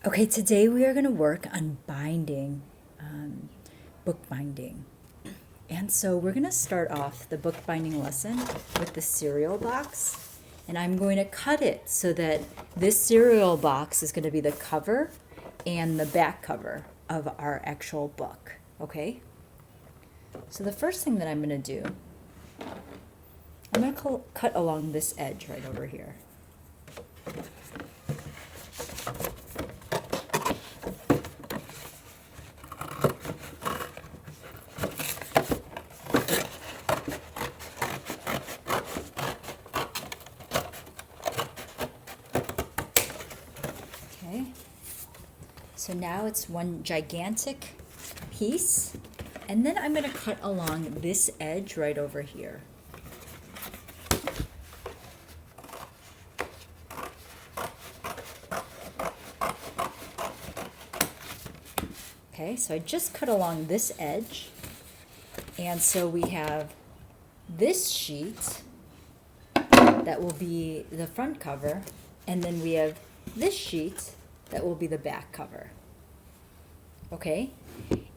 Okay, today we are going to work on binding, book binding. And so we're going to start off the book binding lesson with the cereal box. And I'm going to cut it so that this cereal box is going to be the cover and the back cover of our actual book. Okay? So the first thing that I'm going to do, I'm going to cut along this edge right over here. Okay, so now it's one gigantic piece, and then I'm going to cut along this edge right over here. Okay, so I just cut along this edge, and so we have this sheet that will be the front cover, and then we have this sheet that will be the back cover. Okay?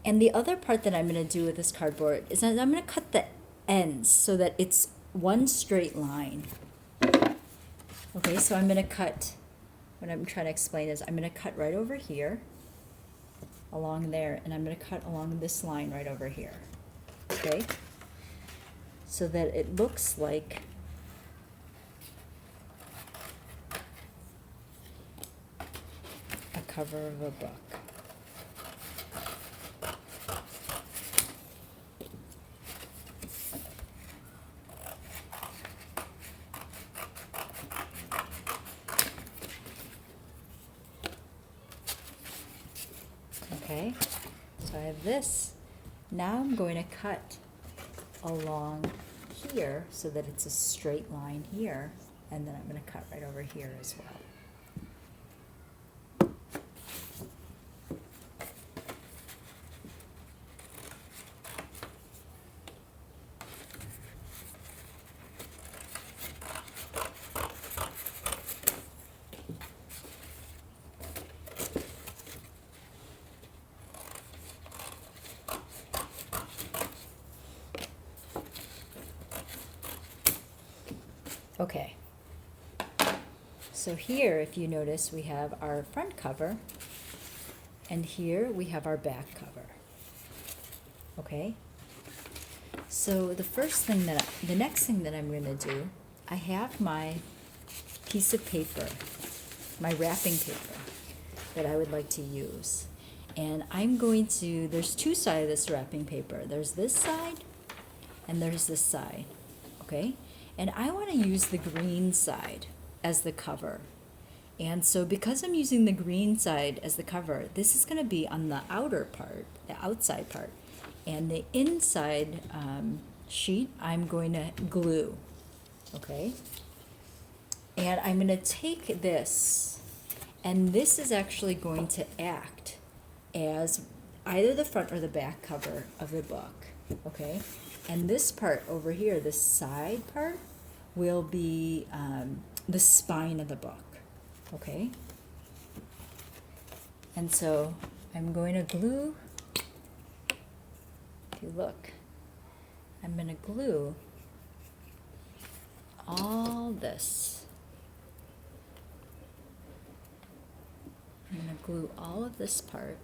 And the other part that I'm going to do with this cardboard is that I'm going to cut the ends so that it's one straight line. Okay, so I'm going to cut, what I'm trying to explain is I'm going to cut right over here, along there, and I'm going to cut along this line right over here. Okay? So that it looks like a cover of a book. Okay, so I have this. Now I'm going to cut along here so that it's a straight line here, and then I'm going to cut right over here as well. Okay, so here, if you notice, we have our front cover, and here we have our back cover. Okay, so the next thing that I'm going to do, I have my piece of paper, my wrapping paper that I would like to use. And I'm going to, there's two sides of this wrapping paper. There's this side, and there's this side, okay? And I want to use the green side as the cover. And so because I'm using the green side as the cover, this is going to be on the outer part, the outside part. And the inside sheet, I'm going to glue, okay? And I'm going to take this, and this is actually going to act as either the front or the back cover of the book, okay? And this part over here, this side part, will be the spine of the book, okay? And so I'm going to glue, if you look, I'm going to glue all this. I'm going to glue all of this part.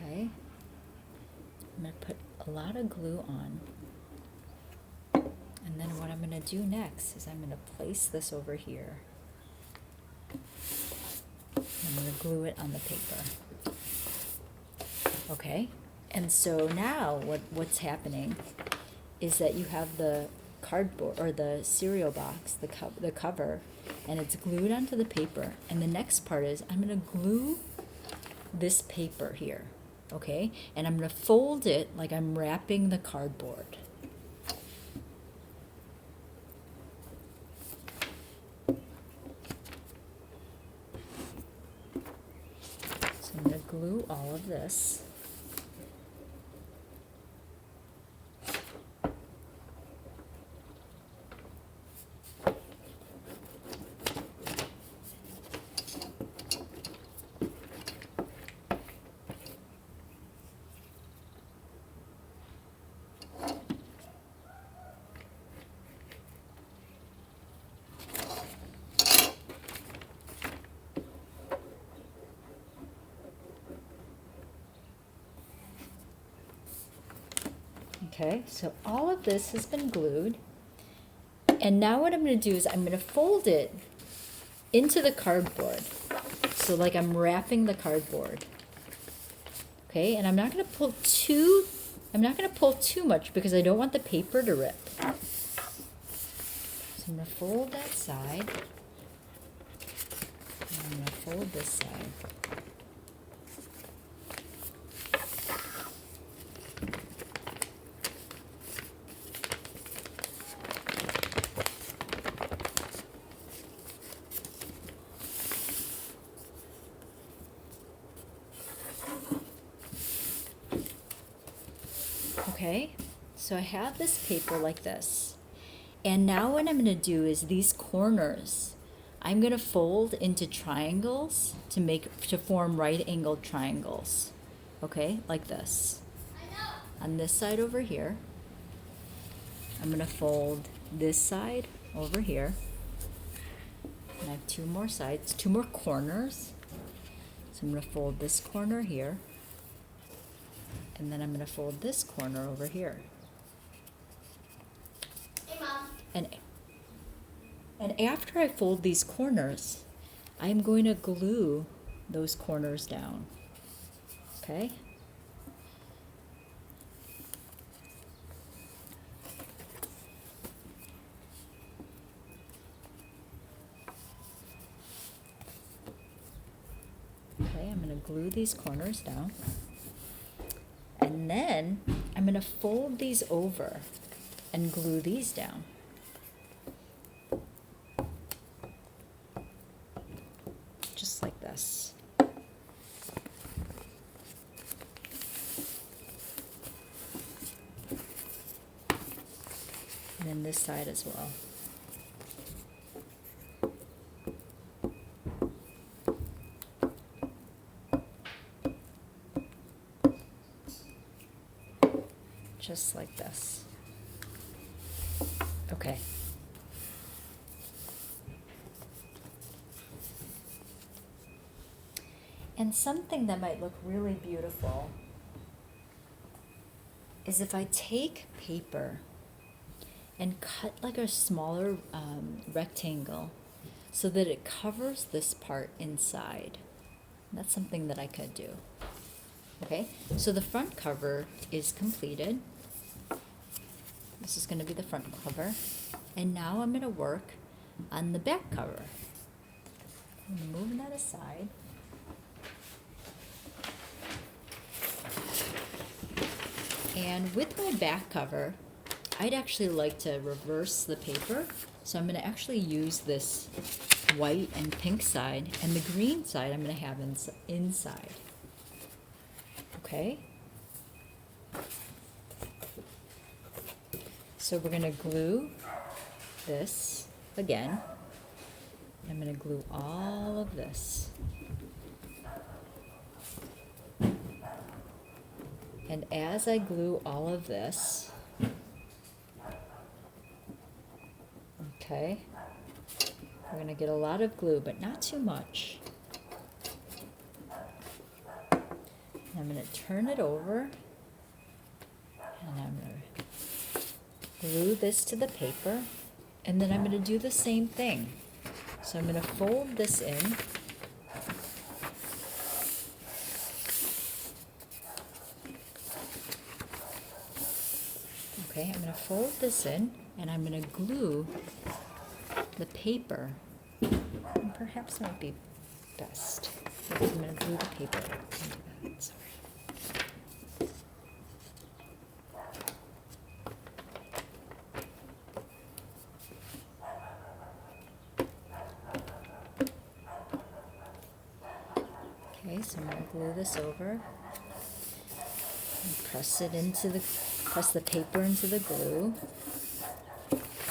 Okay, I'm going to put a lot of glue on, and then what I'm going to do next is I'm going to place this over here. I'm going to glue it on the paper. Okay, and so now what's happening is that you have the cardboard or the cereal box, the cover, and it's glued onto the paper. And the next part is I'm going to glue this paper here. Okay, and I'm going to fold it like I'm wrapping the cardboard. So I'm going to glue all of this. Okay, so all of this has been glued. And now what I'm going to do is I'm going to fold it into the cardboard. So like I'm wrapping the cardboard. Okay, and I'm not going to pull too much because I don't want the paper to rip. So I'm going to fold that side. And I'm going to fold this side. Okay, so I have this paper like this. And now what I'm going to do is these corners, I'm going to fold into triangles to form right-angled triangles. Okay, like this. On this side over here, I'm going to fold this side over here. And I have two more sides, two more corners. So I'm going to fold this corner here. And then I'm going to fold this corner over here. Hey, Mom. And after I fold these corners, I'm going to glue those corners down. Okay? Okay, I'm going to glue these corners down. And then I'm going to fold these over and glue these down. Just like this. And then this side as well. Just like this. Okay. And something that might look really beautiful is if I take paper and cut like a smaller rectangle so that it covers this part inside. That's something that I could do. Okay, so the front cover is completed. This is going to be the front cover. And now I'm going to work on the back cover. I'm moving that aside. And with my back cover, I'd actually like to reverse the paper. So I'm going to actually use this white and pink side, and the green side I'm going to have inside. Okay? So we're going to glue this again. I'm going to glue all of this. And as I glue all of this, okay, we're going to get a lot of glue, but not too much. And I'm going to turn it over, and I'm going to glue this to the paper, and then I'm going to do the same thing. So I'm going to fold this in. Okay, I'm going to fold this in, and I'm going to glue the paper. And perhaps might be best. I'm going to glue the paper into that. Sorry. Okay, so I'm going to glue this over and press the paper into the glue.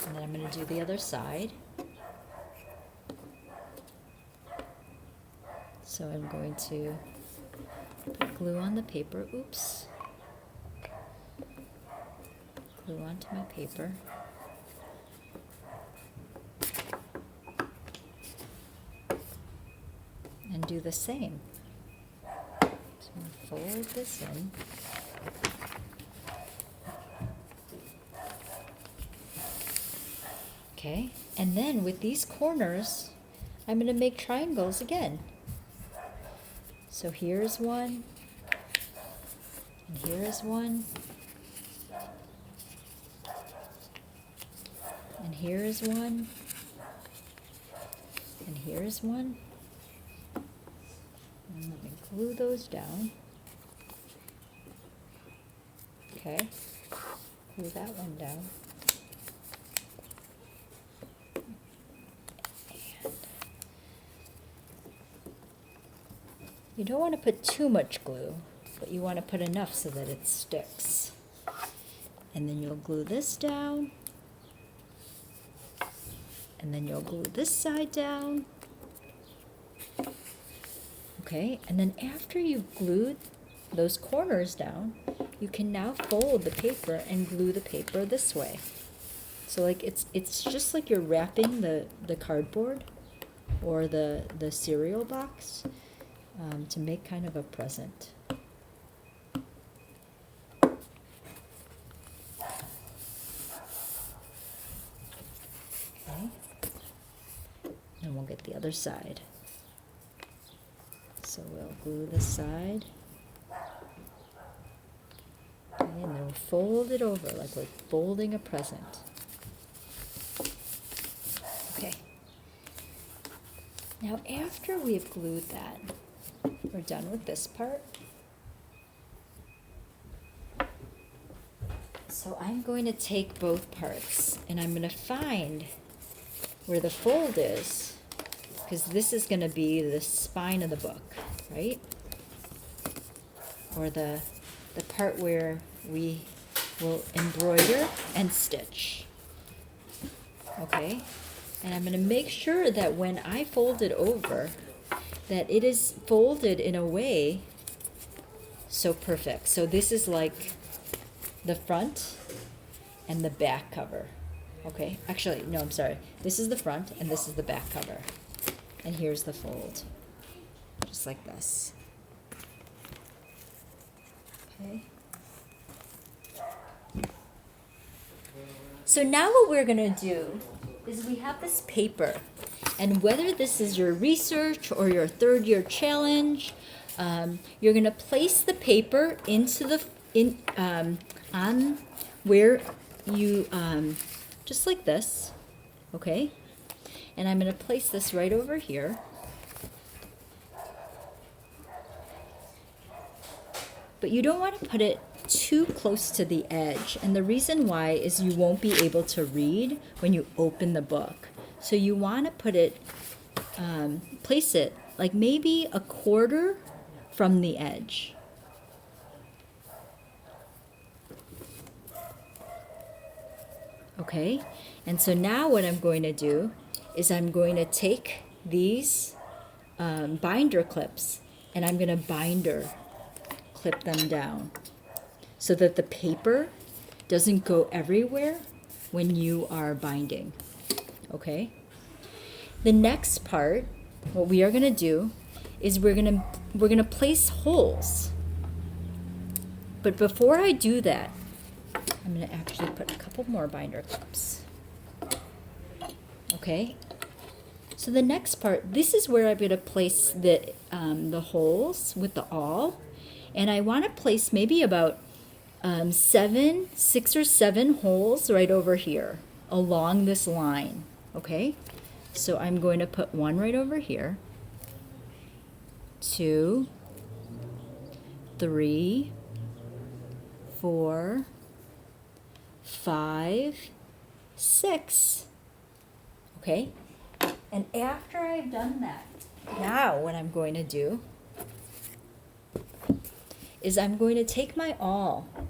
And then I'm going to do the other side. So I'm going to put glue on the paper. Oops. Glue onto my paper. And do the same. So I'm going to fold this in. Okay, and then with these corners, I'm going to make triangles again. So here's one, and here is one, and here is one, and here is one. And let me glue those down. Okay, glue that one down. You don't want to put too much glue, but you want to put enough so that it sticks. And then you'll glue this down. And then you'll glue this side down. Okay, and then after you've glued those corners down, you can now fold the paper and glue the paper this way. So like it's just like you're wrapping the cardboard or the cereal box to make kind of a present. Okay, and we'll get the other side. So we'll glue this side. Okay, and then we'll fold it over like we're folding a present. Okay. Now after we've glued that, we're done with this part. So I'm going to take both parts and I'm going to find where the fold is, because this is going to be the spine of the book, right? Or the part where we will embroider and stitch. Okay? And I'm going to make sure that when I fold it over, that it is folded in a way so perfect. So this is like the front and the back cover. Okay? Actually, no, I'm sorry. This is the front and this is the back cover. And here's the fold. Just like this. Okay? So now what we're going to do is we have this paper, and whether this is your research or your third year challenge, you're going to place the paper into the on where you just like this, okay? And I'm going to place this right over here. But you don't want to put it too close to the edge, and the reason why is you won't be able to read when you open the book. So you want to put it, place it like maybe a quarter from the edge. Okay, and so now what I'm going to do is I'm going to take these binder clips and I'm going to binder clip them down so that the paper doesn't go everywhere when you are binding. Okay? The next part, what we are going to do is we're going to place holes. But before I do that, I'm going to actually put a couple more binder clips. Okay? So the next part, this is where I'm going to place the holes with the awl. And I want to place maybe about 6 or 7 holes right over here along this line. Okay? So I'm going to put one right over here. 2, 3, 4, 5, 6. Okay? And after I've done that, now what I'm going to do is I'm going to take my awl